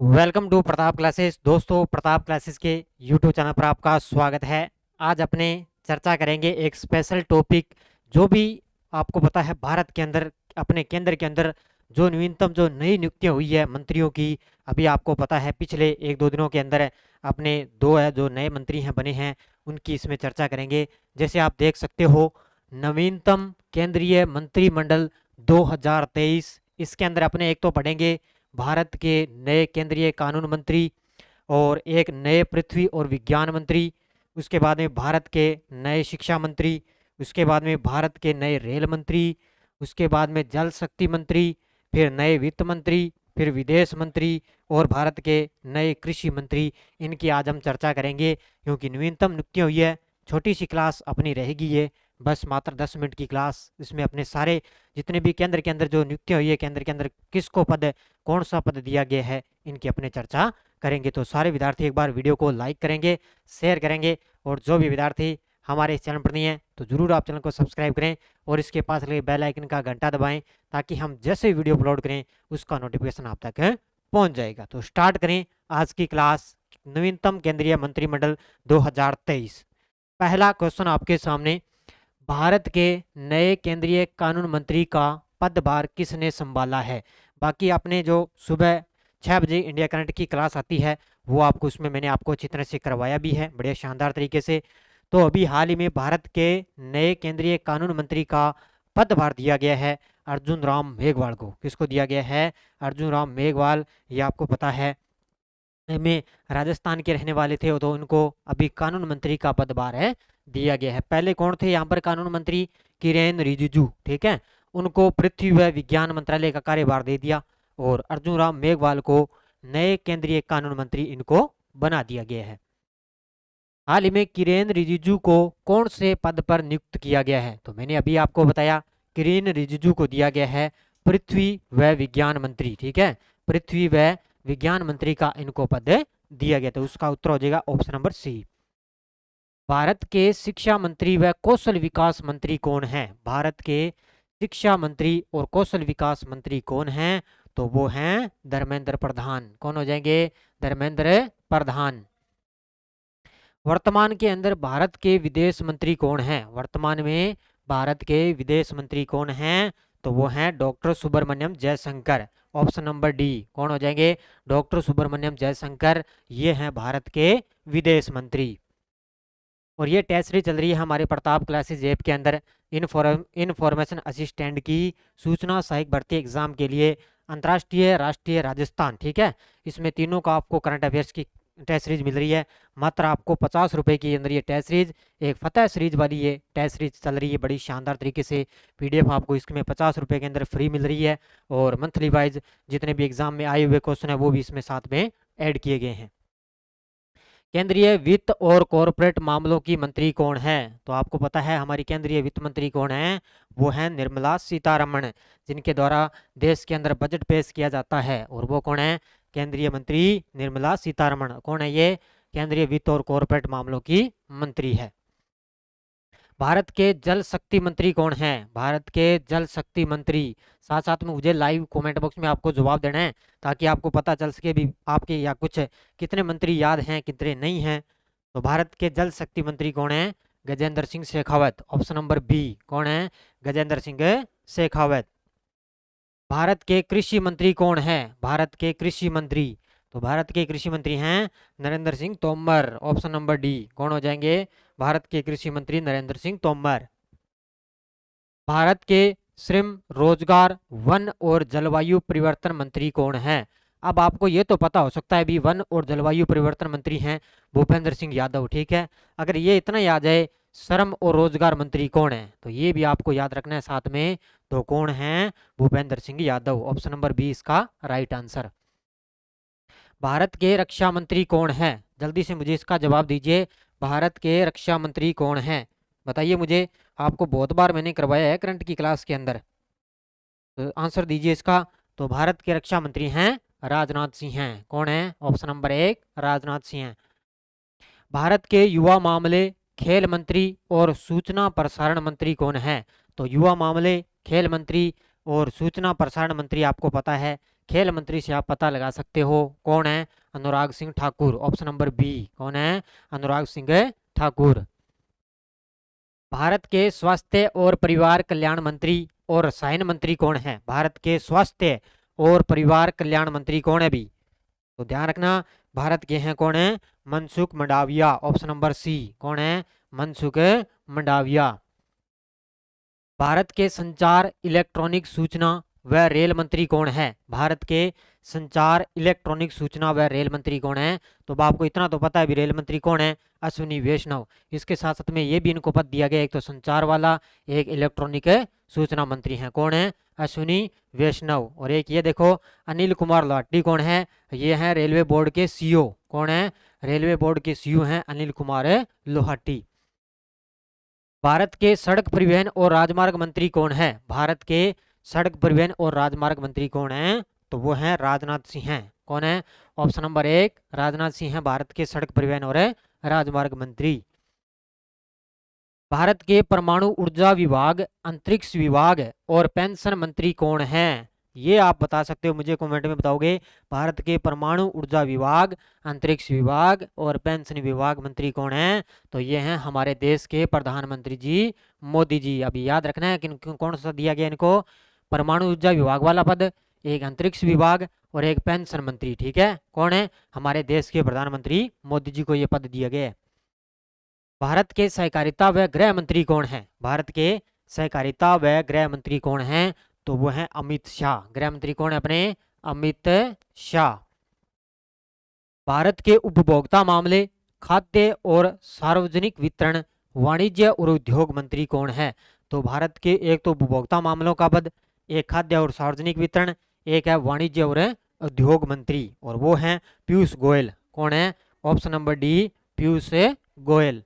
Welcome to Pratap classes. दोस्तों, Pratap classes के YouTube channel पर आपका स्वागत है। आज अपने चर्चा करेंगे एक स्पेशल टॉपिक, जो भी आपको पता है भारत के अंदर, अपने केंद्र के अंदर जो नवीनतम जो नई नियुक्तियां हुई है मंत्रियों की। अभी आपको पता है पिछले एक दो दिनों के अंदर अपने दो है जो नए मंत्री हैं बने हैं, उनकी इसमें चर्चा करेंगे। जैसे आप देख सकते हो, नवीनतम केंद्रीय मंत्रिमंडल 2023, इसके अंदर अपने एक तो पढ़ेंगे भारत के नए केंद्रीय कानून मंत्री और एक नए पृथ्वी और विज्ञान मंत्री। उसके बाद में भारत के नए शिक्षा मंत्री। उसके बाद में भारत के नए रेल मंत्री। उसके बाद में जल शक्ति मंत्री। फिर नए वित्त मंत्री। फिर विदेश मंत्री और भारत के नए कृषि मंत्री। इनकी आज हम चर्चा करेंगे, क्योंकि नवीनतम नियुक्तियां हुई है। छोटी सी क्लास अपनी रहेगी ये, बस मात्र 10 मिनट की क्लास। इसमें अपने सारे जितने भी केंद्र के अंदर जो नियुक्तियां हुई है, केंद्र के अंदर किसको पद, कौन सा पद दिया गया है, इनकी अपने चर्चा करेंगे। तो सारे विद्यार्थी एक बार वीडियो को लाइक करेंगे, शेयर करेंगे, और जो भी विद्यार्थी हमारे इस चैनल पर नहीं है तो जरूर आप चैनल को सब्सक्राइब करें और इसके पास लगे बेल आइकन का घंटा दबाएं, ताकि हम जैसे वीडियो अपलोड करें उसका नोटिफिकेशन आप तक पहुंच जाएगा। तो स्टार्ट करें आज की क्लास, नवीनतम केंद्रीय मंत्रिमंडल 2023। पहला क्वेश्चन आपके सामने, भारत के नए केंद्रीय कानून मंत्री का पदभार किसने संभाला है। बाकी आपने जो सुबह 6 बजे इंडिया करंट की क्लास आती है, वो आपको उसमें मैंने आपको अच्छी तरह से करवाया भी है, बड़े शानदार तरीके से। तो अभी हाल ही में भारत के नए केंद्रीय कानून मंत्री का पदभार दिया गया है अर्जुन राम मेघवाल को। किसको दिया गया है? अर्जुन राम मेघवाल। ये आपको पता है में राजस्थान के रहने वाले थे, तो उनको अभी कानून मंत्री का पदभार है दिया गया है। पहले कौन थे यहाँ पर कानून मंत्री? किरेन रिजिजू, ठीक है। उनको पृथ्वी व विज्ञान मंत्रालय का कार्यभार दे दिया, और अर्जुन राम मेघवाल को नए केंद्रीय कानून मंत्री इनको बना दिया गया है। हाल ही में किरेन रिजिजू को कौन से पद पर नियुक्त किया गया है? तो मैंने अभी आपको बताया, किरेन रिजिजू को दिया गया है पृथ्वी व विज्ञान मंत्री, ठीक है। पृथ्वी व विज्ञान मंत्री का इनको पद दिया गया, तो उसका उत्तर हो जाएगा ऑप्शन नंबर सी। भारत के शिक्षा मंत्री व कौशल विकास मंत्री कौन है? भारत के शिक्षा मंत्री और कौशल विकास मंत्री कौन हैं? तो वो हैं धर्मेंद्र प्रधान। कौन हो जाएंगे? धर्मेंद्र प्रधान। वर्तमान के अंदर भारत के विदेश मंत्री कौन हैं? वर्तमान में भारत के विदेश मंत्री कौन हैं? तो वो हैं doctor Subrahmanyam Jaishankar. Option number D. कौन हो जाएंगे? डॉक्टर सुब्रमण्यम जयशंकर। ये हैं भारत के विदेश मंत्री। और ये टेस्ट सीरीज चल रही है हमारे प्रताप क्लासेस ऐप के अंदर इन्फॉर्मेशन असिस्टेंट की सूचना सहायक भर्ती एग्जाम के लिए, अंतर्राष्ट्रीय, राष्ट्रीय, राजस्थान, ठीक है। इसमें तीनों का आपको करंट अफेयर्स की टेस्ट सीरीज मिल रही है। मात्र आपको 50 रुपए के अंदर ये टेस्ट सीरीज, एक फतेह सीरीज वाली ये टेस्ट सीरीज चल रही है बड़ी शानदार तरीके से। पीडीएफ आपको इसमें 50 रुपए के अंदर फ्री मिल रही है, और मंथली वाइज जितने भी एग्जाम में आए हुए क्वेश्चन है वो भी इसमें साथ में ऐड किए गए हैं। केंद्रीय वित्त और कॉरपोरेट मामलों की मंत्री कौन है? तो आपको पता है हमारी केंद्रीय वित्त मंत्री कौन है? वो है निर्मला सीतारमण, जिनके द्वारा देश के अंदर बजट पेश किया जाता है। और वो कौन है? केंद्रीय मंत्री निर्मला सीतारमण। कौन है ये? केंद्रीय वित्त और कॉरपोरेट मामलों की मंत्री है। भारत के जल शक्ति मंत्री कौन है? भारत के जल शक्ति मंत्री, साथ साथ में मुझे लाइव कमेंट बॉक्स में आपको जवाब देना है, ताकि आपको पता चल सके भी आपके या कुछ कितने मंत्री याद हैं कितने नहीं हैं। तो भारत के जल शक्ति मंत्री कौन है? Gajendra Singh Shekhawat. Option number B. कौन है? गजेंद्र सिंह शेखावत। भारत के कृषि मंत्री कौन है? भारत के कृषि मंत्री, तो भारत के कृषि मंत्री हैं Narendra Singh Tomar. Option number D. कौन हो जाएंगे? भारत के कृषि मंत्री नरेंद्र सिंह तोमर। भारत के श्रम, रोजगार, वन और जलवायु परिवर्तन मंत्री कौन है? अब आपको ये तो पता हो सकता है भी वन और जलवायु परिवर्तन मंत्री हैं भूपेंद्र सिंह यादव, ठीक है। अगर ये इतना याद है, श्रम और रोजगार मंत्री कौन है, तो ये भी आपको याद रखना है साथ में। तो कौन है? Bhupender Singh Yadav. Option number B इसका राइट आंसर। भारत के रक्षा मंत्री कौन है? जल्दी से मुझे इसका जवाब दीजिए। भारत के रक्षा मंत्री कौन है? बताइए मुझे। आपको बहुत बार मैंने करवाया है करंट की क्लास के अंदर, तो आंसर दीजिए इसका। तो भारत के रक्षा मंत्री हैं राजनाथ सिंह हैं। कौन है? ऑप्शन नंबर एक, राजनाथ सिंह हैं। भारत के युवा मामले, खेल मंत्री और सूचना प्रसारण मंत्री कौन है? तो युवा मामले, खेल मंत्री और सूचना प्रसारण मंत्री आपको पता है खेल मंत्री से आप पता लगा सकते हो, कौन है? Anurag Singh Thakur, option number B. कौन है? अनुराग सिंह ठाकुर। भारत के स्वास्थ्य और परिवार कल्याण मंत्री और रसायन मंत्री कौन है? भारत के स्वास्थ्य और परिवार कल्याण मंत्री कौन है भी? तो ध्यान रखना, भारत के हैं कौन है? Mansukh Mandaviya, option number C. कौन है? मनसुख मंडाविया। भारत के संचार, इलेक्ट्रॉनिक सूचना व रेल मंत्री कौन है? भारत के संचार, इलेक्ट्रॉनिक सूचना व रेल मंत्री कौन है? तो आपको इतना तो पता है भी, रेल मंत्री कौन है? अश्विनी वैष्णव। इसके साथ साथ में ये भी इनको पद दिया गया, एक तो संचार वाला, एक इलेक्ट्रॉनिक सूचना मंत्री हैं। कौन है? अश्विनी वैष्णव। और एक ये देखो, अनिल कुमार लाठी कौन है? ये हैं रेलवे बोर्ड के सीईओ। कौन है? रेलवे बोर्ड के सीईओ हैं अनिल कुमार लोहाटी। भारत के सड़क परिवहन और राजमार्ग मंत्री कौन है? भारत के सड़क परिवहन और राजमार्ग मंत्री कौन है? तो वो हैं राजनाथ सिंह हैं। कौन है? ऑप्शन नंबर एक, राजनाथ सिंह हैं भारत के सड़क परिवहन और राजमार्ग मंत्री। भारत के परमाणु ऊर्जा विभाग, अंतरिक्ष विभाग और पेंशन मंत्री कौन है? ये आप बता सकते हो, मुझे कमेंट में बताओगे। भारत के परमाणु ऊर्जा विभाग, अंतरिक्ष विभाग और पेंशन विभाग मंत्री कौन है? तो ये हैं हमारे देश के प्रधानमंत्री जी, मोदी जी। अभी याद रखना है कि कौन सा दिया गया इनको, परमाणु ऊर्जा विभाग वाला पद, एक अंतरिक्ष विभाग और एक पेंशन मंत्री। ठीक है, कौन है? हमारे देश के प्रधानमंत्री मोदी जी को ये पद दिया गया है। भारत के सहकारिता व गृह मंत्री कौन है? भारत के सहकारिता व गृह मंत्री कौन है? तो वो है अमित शाह। गृह मंत्री कौन है अपने? अमित शाह। भारत के उपभोक्ता मामले, खाद्य और सार्वजनिक वितरण, वाणिज्य और उद्योग मंत्री कौन है? तो भारत के एक तो उपभोक्ता मामलों का पद, एक खाद्य और सार्वजनिक वितरण, एक है वाणिज्य और उद्योग मंत्री, और वो है पीयूष गोयल। कौन है? Option number D, Piyush Goyal.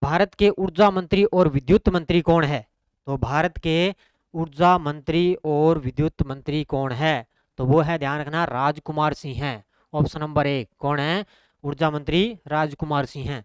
Bharat के ऊर्जा मंत्री और विद्युत मंत्री कौन है? तो भारत के ऊर्जा मंत्री और विद्युत मंत्री कौन है? तो वो है, ध्यान रखना, राजकुमार सिंह हैं। ऑप्शन नंबर एक। कौन है? ऊर्जा मंत्री राजकुमार सिंह हैं।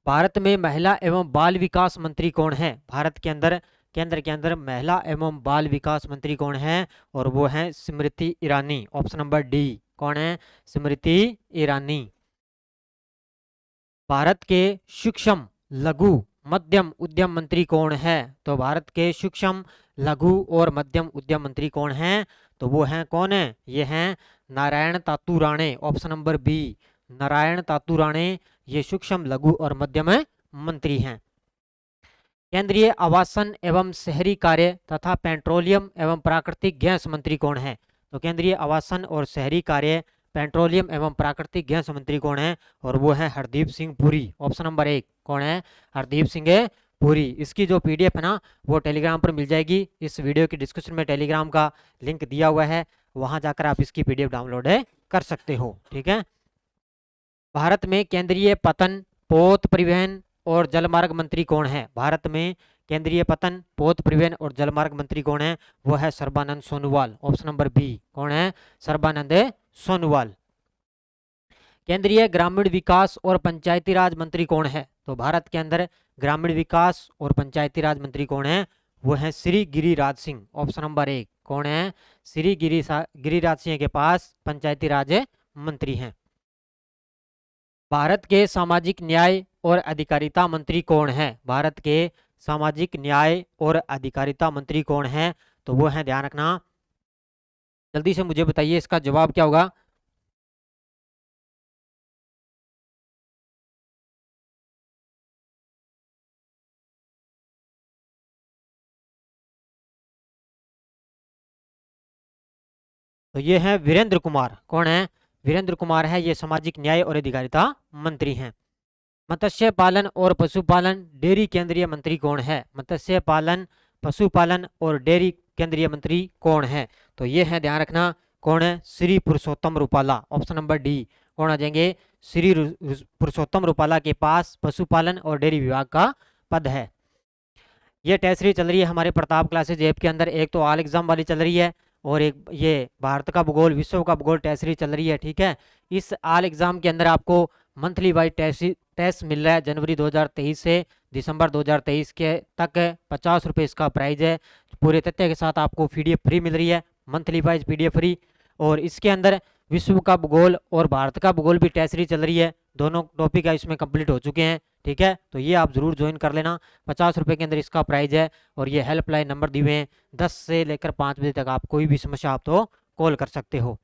भारत में महिला एवं बाल विकास मंत्री कौन है? भारत के अंदर, केंद्र के अंदर महिला एवं बाल विकास मंत्री कौन है? और वो है Smriti Irani. Option number D. कौन है? स्मृति ईरानी। भारत के सूक्ष्म लघु मध्यम उद्यम मंत्री कौन है? तो भारत के सूक्ष्म लघु और मध्यम उद्यम मंत्री कौन है? तो वो हैं, कौन है? ये हैं Narayan Tatu Rane. Option number B, Narayan Tatu Rane, ये सूक्ष्म लघु और मध्यम मंत्री हैं। केंद्रीय आवासन एवं शहरी कार्य तथा पेट्रोलियम एवं प्राकृतिक गैस मंत्री कौन है? तो केंद्रीय आवासन और शहरी कार्य, पेट्रोलियम एवं प्राकृतिक गैस मंत्री कौन है? और वो है हरदीप सिंह पुरी। ऑप्शन नंबर एक। कौन है? हरदीप सिंह पुरी। इसकी जो पीडीएफ है ना, वो टेलीग्राम पर मिल जाएगी। इस वीडियो की डिस्क्रिप्शन में टेलीग्राम का लिंक दिया हुआ है, वहां जाकर आप इसकी पीडीएफ डाउनलोड कर सकते हो। ठीक है। भारत में केंद्रीय पतन, पोत परिवहन और जलमार्ग मंत्री कौन है? भारत में केंद्रीय पतन, पोत परिवहन और जलमार्ग मंत्री कौन है? वो है Sarbananda Sonowal. Option number B. कौन है? सर्बानंद सोनोवाल। केंद्रीय ग्रामीण विकास और पंचायती राज मंत्री कौन है? तो भारत के अंदर ग्रामीण विकास और पंचायती राज मंत्री कौन है? वो है श्री गिरिराज सिंह। ऑप्शन नंबर एक। कौन है? श्री गिरिराज सिंह के पास पंचायती राज मंत्री हैं। भारत के सामाजिक न्याय और अधिकारिता मंत्री कौन है? भारत के सामाजिक न्याय और अधिकारिता मंत्री कौन है? तो वो है, ध्यान रखना, जल्दी से मुझे बताइए इसका जवाब क्या होगा। तो ये है वीरेंद्र कुमार। कौन है? वीरेंद्र कुमार है, ये सामाजिक न्याय और अधिकारिता मंत्री हैं। मत्स्य पालन और पशुपालन डेयरी केंद्रीय मंत्री कौन है? मत्स्य पालन, पशुपालन और डेयरी केंद्रीय मंत्री कौन है? तो ये है, ध्यान रखना, कौन है? Shri Purushottam Rupala. Option number D. कौन आ जाएंगे? श्री पुरुषोत्तम रूपाला के पास पशुपालन और डेयरी विभाग का पद है। ये टेस्ट सीरीज चल रही है हमारे प्रताप क्लासेज ऐप के अंदर। एक तो ऑल एग्जाम वाली चल रही है, और एक ये भारत का भूगोल, विश्व का भूगोल टेस्ट सीरीज चल रही है। ठीक है। इस ऑल एग्जाम के अंदर आपको मंथली वाइज टेस्ट मिल रहा है। जनवरी 2023 से दिसंबर 2023 के तक 50 रुपये इसका प्राइज है। पूरे तथ्य के साथ आपको पीडीएफ फ्री मिल रही है। Monthly wise PDF free. और इसके अंदर विश्व का भूगोल और भारत का भूगोल भी टेस्ट सीरीज चल रही है, दोनों टॉपिक है इसमें कंप्लीट हो चुके हैं। ठीक है, तो ये आप जरूर ज्वाइन कर लेना। 50 रुपये के अंदर इसका प्राइस है। और ये हेल्पलाइन नंबर दिए हुए हैं, 10 से लेकर 5 बजे तक आप कोई भी समस्या आप तो कॉल कर सकते हो।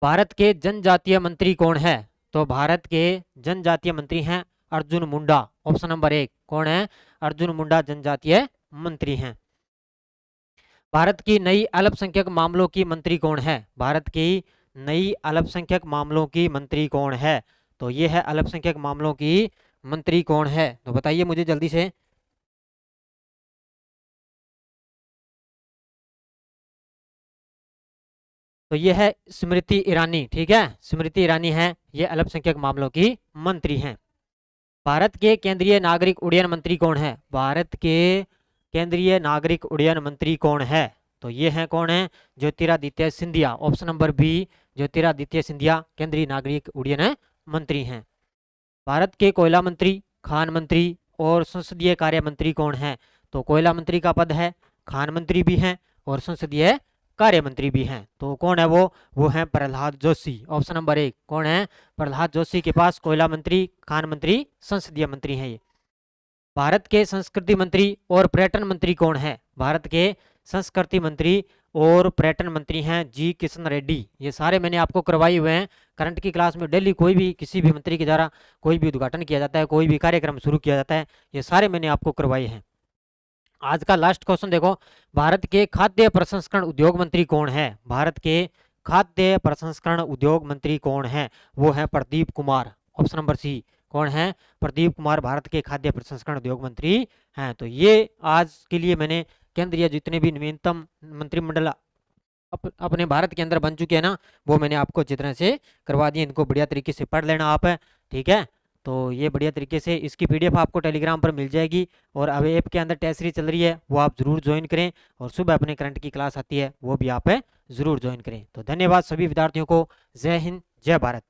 भारत के जनजातीय मंत्री कौन है? तो भारत के जनजातीय मंत्री हैं अर्जुन मुंडा। ऑप्शन नंबर 1 कौन है? अर्जुन मुंडा जनजातीय मंत्री हैं। भारत की नई अल्पसंख्यक मामलों की मंत्री कौन है? भारत की नई अल्पसंख्यक मामलों की मंत्री कौन है? तो ये है अल्पसंख्यक मामलों की मंत्री कौन है, तो बताइए मुझे जल्दी से। तो ये है स्मृति ईरानी। ठीक है, स्मृति ईरानी है, ये अल्पसंख्यक मामलों की मंत्री हैं। भारत के केंद्रीय नागरिक उड्डयन मंत्री कौन है? भारत के केंद्रीय नागरिक उड्डयन मंत्री कौन है? तो ये है कौन है? Jyotiraditya Scindia. Option number B Jyotiraditya Scindia केंद्रीय नागरिक उड्डयन मंत्री हैं। भारत के कोयला मंत्री, खान मंत्री और संसदीय कार्य मंत्री कौन है? तो कोयला मंत्री का पद है, खान मंत्री भी हैं और संसदीय कार्य मंत्री भी हैं। तो कौन है वो है प्रहलाद जोशी। ऑप्शन नंबर 1 कौन है? प्रहलाद जोशी के पास कोयला मंत्री, खान मंत्री, संसदीय मंत्री हैं ये। भारत के संस्कृति मंत्री और पर्यटन मंत्री कौन है? भारत के संस्कृति मंत्री और पर्यटन मंत्री हैं जी किशन रेड्डी। ये सारे मैंने आपको करवाए हुए हैं। करंट की क्लास में डेली कोई भी किसी भी मंत्री के द्वारा कोई भी उद्घाटन किया जाता है, कोई भी कार्यक्रम शुरू किया जाता है, ये सारे मैंने आपको करवाए हैं। आज का लास्ट क्वेश्चन देखो, भारत के खाद्य प्रसंस्करण उद्योग मंत्री कौन है? भारत के खाद्य प्रसंस्करण उद्योग मंत्री कौन है? वो है Pradeep Kumar. Option number C कौन है? प्रदीप कुमार भारत के खाद्य प्रसंस्करण उद्योग मंत्री हैं। तो ये आज के लिए मैंने केंद्रीय जितने भी नवीनतम मंत्रिमंडल अपने भारत के अंदर बन चुके हैं ना, वो मैंने आपको अच्छी तरह से करवा दिए। इनको बढ़िया तरीके से पढ़ लेना आप। ठीक है, तो ये बढ़िया तरीके से इसकी PDF आपको टेलीग्राम पर मिल जाएगी। और अब ऐप के अंदर टेस्ट सीरीज चल रही है, वो आप जरूर ज्वाइन करें। और सुबह अपने करंट की क्लास आती है, वो भी आप जरूर ज्वाइन करें। तो धन्यवाद सभी विद्यार्थियों को। जय हिंद, जय भारत।